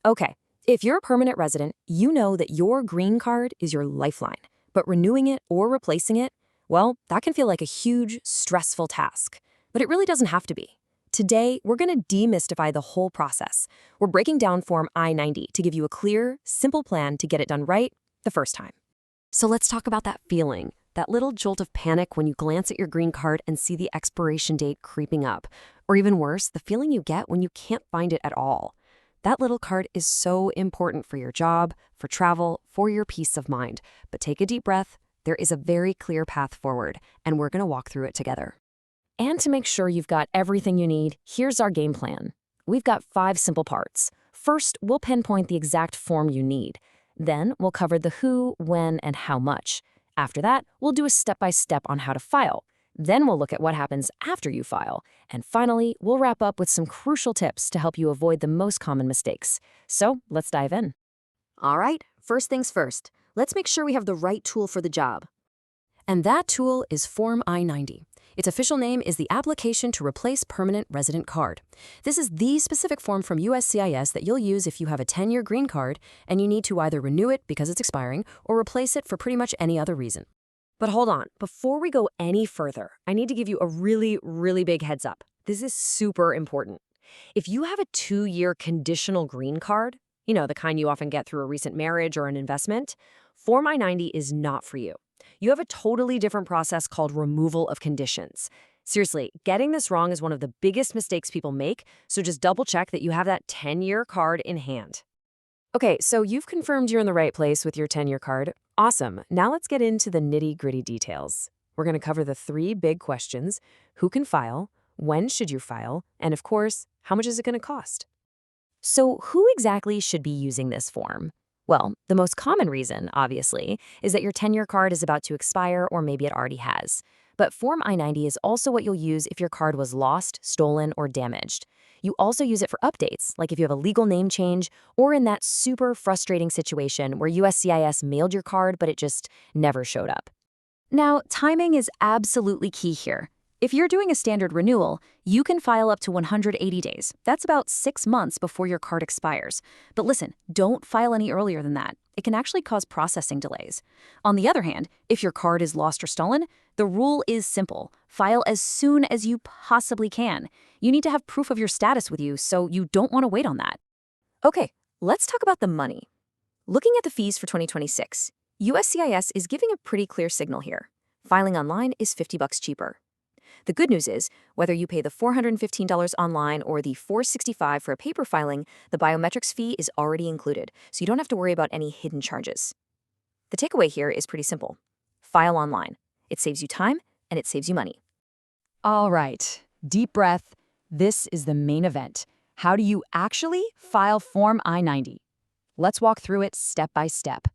Okay, if you're a permanent resident, you know that your green card is your lifeline. But renewing it or replacing it, well, that can feel like a huge, stressful task. But it really doesn't have to be. Today, we're going to demystify the whole process. We're breaking down Form I-90 to give you a clear, simple plan to get it done right the first time. So let's talk about that feeling, that little jolt of panic when you glance at your green card and see the expiration date creeping up. Or even worse, the feeling you get when you can't find it at all. That little card is so important for your job, for travel, for your peace of mind. But take a deep breath. There is a very clear path forward, and we're going to walk through it together. And to make sure you've got everything you need, here's our game plan. We've got 5 simple parts. First, we'll pinpoint the exact form you need. Then, we'll cover the who, when, and how much. After that, we'll do a step-by-step on how to file. Then we'll look at what happens after you file. And finally, we'll wrap up with some crucial tips to help you avoid the most common mistakes. So, let's dive in. All right, first things first. Let's make sure we have the right tool for the job. And that tool is Form I-90. Its official name is the Application to Replace Permanent Resident Card. This is the specific form from USCIS that you'll use if you have a 10-year green card and you need to either renew it because it's expiring or replace it for pretty much any other reason. But hold on, before we go any further, I need to give you a really big heads up. This is super important. If you have a 2-year conditional green card, you know, the kind you often get through a recent marriage or an investment, Form I-90 is not for you. You have a totally different process called removal of conditions. Seriously, getting this wrong is one of the biggest mistakes people make, so just double check that you have that 10-year card in hand. Okay, so you've confirmed you're in the right place with your 10-year card. Awesome. Now let's get into the nitty-gritty details. We're going to cover the 3 big questions: who can file, when should you file, and of course, how much is it going to cost? So who exactly should be using this form? Well, the most common reason, obviously, is that your 10-year card is about to expire or maybe it already has. But Form I-90 is also what you'll use if your card was lost, stolen, or damaged. You also use it for updates, like if you have a legal name change or in that super frustrating situation where USCIS mailed your card but it just never showed up. Now, timing is absolutely key here. If you're doing a standard renewal, you can file up to 180 days. That's about 6 months before your card expires. But listen, don't file any earlier than that. It can actually cause processing delays. On the other hand, if your card is lost or stolen, the rule is simple. File as soon as you possibly can. You need to have proof of your status with you, so you don't want to wait on that. Okay, let's talk about the money. Looking at the fees for 2026, USCIS is giving a pretty clear signal here. Filing online is $50 cheaper. The good news is, whether you pay the $415 online or the $465 for a paper filing, the biometrics fee is already included, so you don't have to worry about any hidden charges. The takeaway here is pretty simple. File online. It saves you time, and it saves you money. All right, deep breath. This is the main event. How do you actually file Form I-90? Let's walk through it step by step.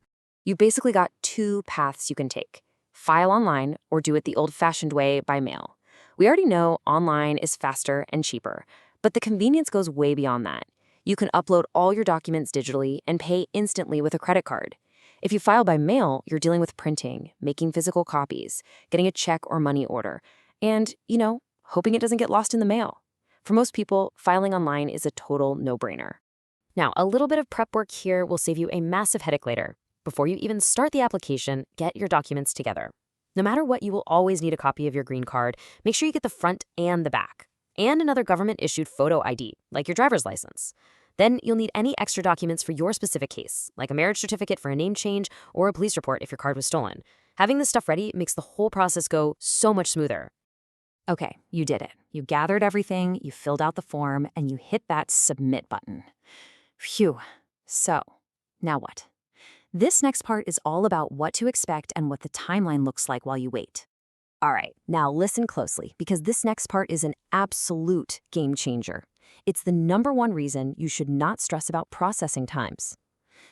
You've basically got 2 paths you can take. File online or do it the old-fashioned way by mail. We already know online is faster and cheaper, but the convenience goes way beyond that. You can upload all your documents digitally and pay instantly with a credit card. If you file by mail, you're dealing with printing, making physical copies, getting a check or money order, and, hoping it doesn't get lost in the mail. For most people, filing online is a total no-brainer. Now, a little bit of prep work here will save you a massive headache later. Before you even start the application, get your documents together. No matter what, you will always need a copy of your green card. Make sure you get the front and the back, and another government-issued photo ID, like your driver's license. Then you'll need any extra documents for your specific case, like a marriage certificate for a name change or a police report if your card was stolen. Having this stuff ready makes the whole process go so much smoother. Okay, you did it. You gathered everything, you filled out the form, and you hit that submit button. Phew. So, now what? This next part is all about what to expect and what the timeline looks like while you wait. All right, now listen closely, because this next part is an absolute game changer. It's the #1 reason you should not stress about processing times.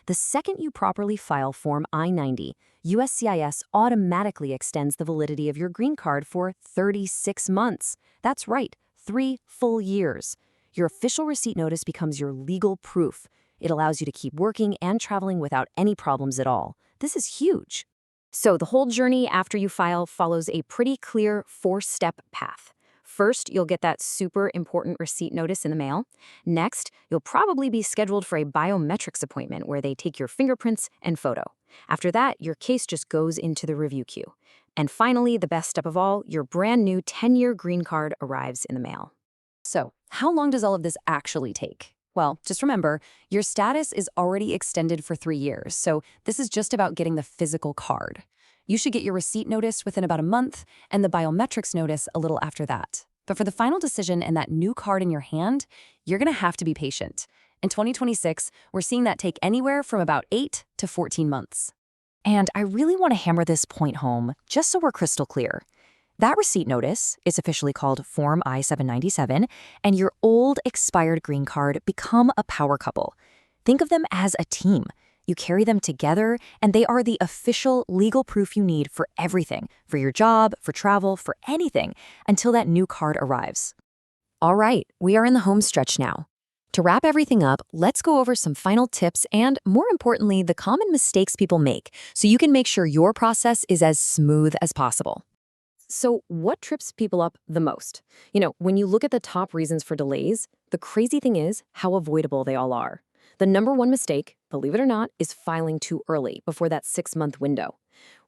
The second you properly file Form I-90, USCIS automatically extends the validity of your green card for 36 months. That's right, 3 full years. Your official receipt notice becomes your legal proof. It allows you to keep working and traveling without any problems at all. This is huge. So the whole journey after you file follows a pretty clear 4-step path. First, you'll get that super important receipt notice in the mail. Next, you'll probably be scheduled for a biometrics appointment where they take your fingerprints and photo. After that, your case just goes into the review queue. And finally, the best step of all, your brand new 10-year green card arrives in the mail. So, how long does all of this actually take? Well, just remember, your status is already extended for 3 years, so this is just about getting the physical card. You should get your receipt notice within about a month and the biometrics notice a little after that. But for the final decision and that new card in your hand, you're going to have to be patient. In 2026, we're seeing that take anywhere from about 8 to 14 months. And I really want to hammer this point home, just so we're crystal clear. That receipt notice is officially called Form I-797, and your old expired green card become a power couple. Think of them as a team. You carry them together, and they are the official legal proof you need for everything, for your job, for travel, for anything, until that new card arrives. All right, we are in the home stretch now. To wrap everything up, let's go over some final tips and, more importantly, the common mistakes people make so you can make sure your process is as smooth as possible. So what trips people up the most? When you look at the top reasons for delays, the crazy thing is how avoidable they all are. The number one mistake, believe it or not, is filing too early before that 6-month window.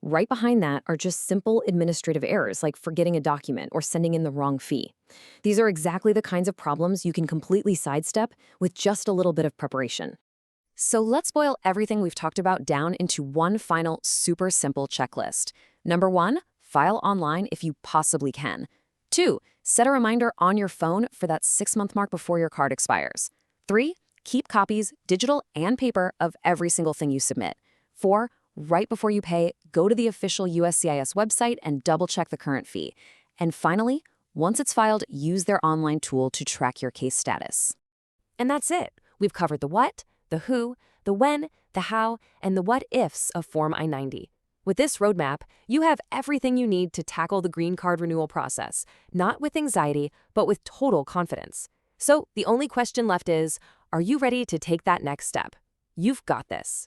Right behind that are just simple administrative errors like forgetting a document or sending in the wrong fee. These are exactly the kinds of problems you can completely sidestep with just a little bit of preparation. So let's boil everything we've talked about down into one final super simple checklist. Number 1, file online if you possibly can. 2, set a reminder on your phone for that 6-month mark before your card expires. 3, keep copies, digital and paper, of every single thing you submit. 4, right before you pay, go to the official USCIS website and double-check the current fee. And finally, once it's filed, use their online tool to track your case status. And that's it. We've covered the what, the who, the when, the how, and the what-ifs of Form I-90. With this roadmap, you have everything you need to tackle the green card renewal process, not with anxiety, but with total confidence. So the only question left is, are you ready to take that next step? You've got this.